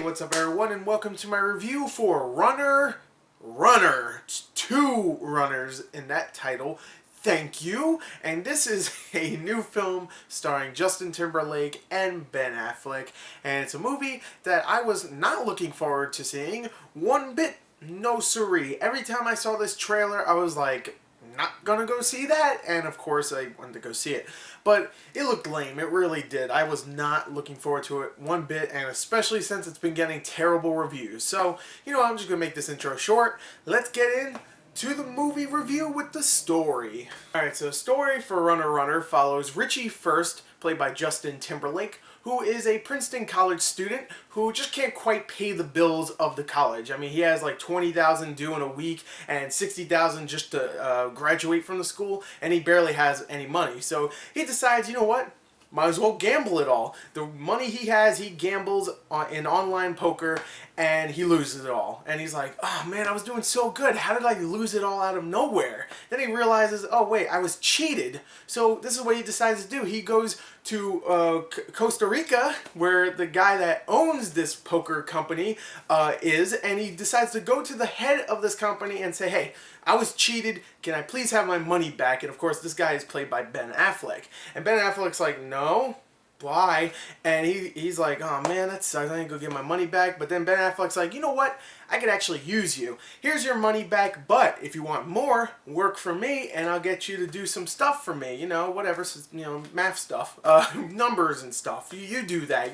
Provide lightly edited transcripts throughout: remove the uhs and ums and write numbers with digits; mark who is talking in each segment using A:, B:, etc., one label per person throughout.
A: what's up everyone, and welcome to my review for Runner. It's two runners in that title. Thank you. And this is a new film starring Justin Timberlake and Ben Affleck. And it's a movie that I was not looking forward to seeing one bit. No siree. Every time I saw this trailer, I was like, not gonna go see that, and of course I wanted to go see it. But it looked lame, it really did. I was not looking forward to it one bit, and especially since it's been getting terrible reviews. So, you know, I'm just gonna make this intro short. Let's get into the movie review with the story. Alright, so the story for Runner follows Richie First, played by Justin Timberlake, who is a Princeton college student who just can't quite pay the bills of the college. I mean, he has like $20,000 due in a week and $60,000 just to graduate from the school, and he barely has any money. So he decides, you know what? Might as well gamble it all. The money he has, he gambles in online poker, and he loses it all. And he's like, oh man, I was doing so good. How did I lose it all out of nowhere? Then he realizes, oh wait, I was cheated. So this is what he decides to do. He goes to Costa Rica, where the guy that owns this poker company is, and he decides to go to the head of this company and say, hey, I was cheated, can I please have my money back? And of course this guy is played by Ben Affleck. And Ben Affleck's like, no, why? And he's like, oh man, that sucks, I need to go get my money back. But then Ben Affleck's like, you know what? I could actually use you. Here's your money back, but if you want more, work for me and I'll get you to do some stuff for me. You know, whatever, you know, math stuff, numbers and stuff. You do that.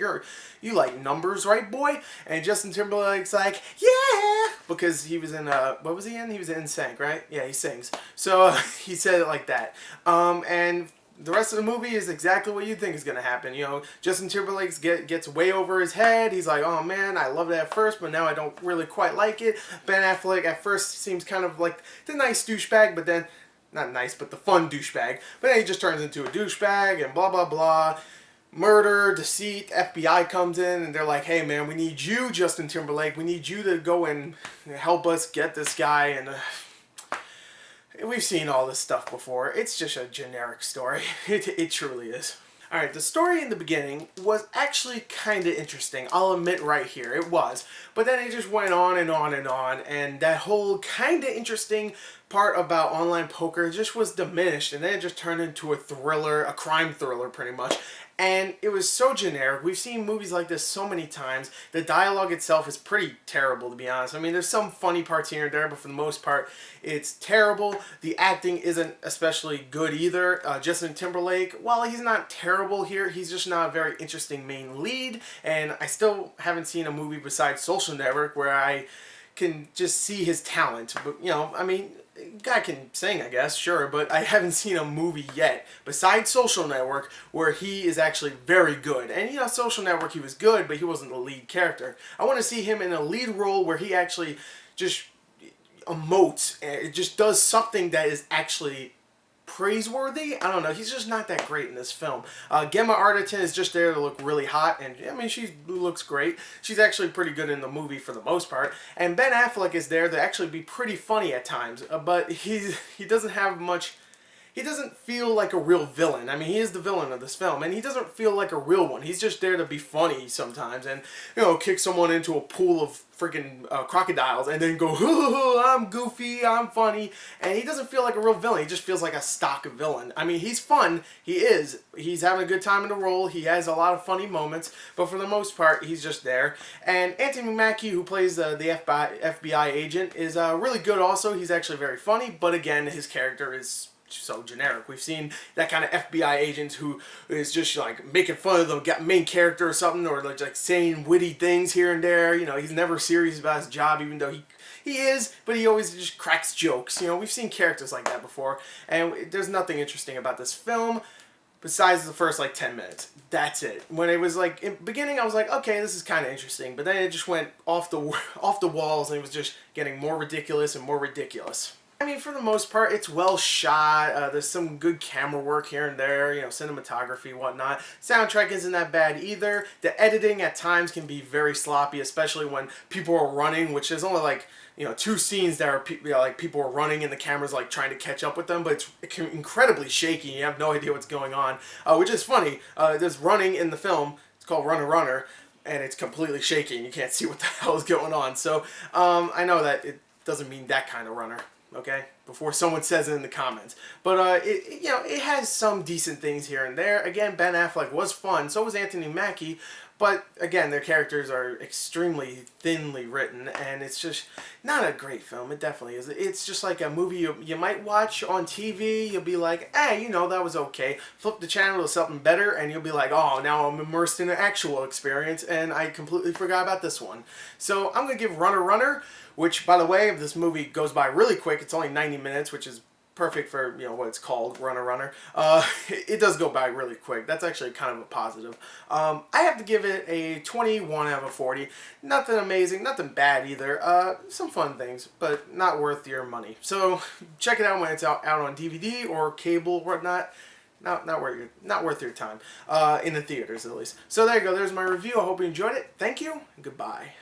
A: You like numbers, right, boy? And Justin Timberlake's like, yeah, because he was in, what was he in? He was in NSYNC, right? Yeah, he sings. So he said it like that. And the rest of the movie is exactly what you think is going to happen. You know, Justin Timberlake gets way over his head. He's like, oh man, I loved it at first, but now I don't really quite like it. Ben Affleck at first seems kind of like the nice douchebag, but then, not nice, but the fun douchebag. But then he just turns into a douchebag and blah, blah, blah. Murder, deceit, FBI comes in and they're like, hey man, we need you, Justin Timberlake. We need you to go and help us get this guy. And we've seen all this stuff before. It's just a generic story. It truly is. Alright, the story in the beginning was actually kind of interesting. I'll admit right here, it was. But then it just went on and on and on, and that whole kind of interesting part about online poker just was diminished, and then it just turned into a thriller, a crime thriller pretty much. And it was so generic. We've seen movies like this so many times. The dialogue itself is pretty terrible, to be honest. I mean, there's some funny parts here and there, but for the most part, it's terrible. The acting isn't especially good either. Justin Timberlake, while he's not terrible here, he's just not a very interesting main lead. And I still haven't seen a movie besides Social Network where I can just see his talent. But, you know, I mean, guy can sing, I guess, sure, but I haven't seen a movie yet, besides Social Network, where he is actually very good. And, you know, Social Network, he was good, but he wasn't the lead character. I want to see him in a lead role where he actually just emotes, and it just does something that is actually praiseworthy. I don't know, he's just not that great in this film. Gemma Arterton is just there to look really hot, and I mean, she looks great. She's actually pretty good in the movie for the most part. And Ben Affleck is there to actually be pretty funny at times, but he doesn't have much. He doesn't feel like a real villain. I mean, he is the villain of this film, and he doesn't feel like a real one. He's just there to be funny sometimes and, you know, kick someone into a pool of freaking crocodiles and then go, I'm goofy, I'm funny. And he doesn't feel like a real villain. He just feels like a stock villain. I mean, he's fun. He is. He's having a good time in the role. He has a lot of funny moments, but for the most part, he's just there. And Anthony Mackie, who plays the FBI agent, is really good also. He's actually very funny, but again, his character is so generic. We've seen that kind of FBI agent who is just like making fun of the main character or something, or like saying witty things here and there. You know, he's never serious about his job, even though he is, but he always just cracks jokes. You know, we've seen characters like that before, and there's nothing interesting about this film besides the first like 10 minutes. That's it. When it was like in the beginning, I was like, okay, this is kind of interesting, but then it just went off the walls, and it was just getting more ridiculous and more ridiculous. I mean, for the most part, it's well shot. There's some good camera work here and there, you know, cinematography, whatnot. Soundtrack isn't that bad either. The editing at times can be very sloppy, especially when people are running, which is only like, you know, 2 scenes that are like people are running and the camera's like trying to catch up with them, but it's incredibly shaky. You have no idea what's going on, which is funny. There's running in the film. It's called Runner. and it's completely shaky and you can't see what the hell is going on. So I know that it doesn't mean that kind of runner, okay? Before someone says it in the comments. But it has some decent things here and there. Again, Ben Affleck was fun. So was Anthony Mackie. But again, their characters are extremely thinly written, and it's just not a great film. It definitely is. It's just like a movie you might watch on TV. You'll be like, hey, that was okay. Flip the channel to something better, and you'll be like, oh, now I'm immersed in an actual experience, and I completely forgot about this one. So I'm going to give Runner Runner, which, by the way, if this movie goes by really quick, it's only 90 minutes, which is perfect for what it's called, Runner Runner. It does go by really quick. That's actually kind of a positive. I have to give it a 21 out of 40. Nothing amazing, nothing bad either. Some fun things, but not worth your money. So check it out when it's out on DVD or cable or whatnot. Not worth your time in the theaters at least. So there you go. There's my review. I hope you enjoyed it. Thank you. And goodbye.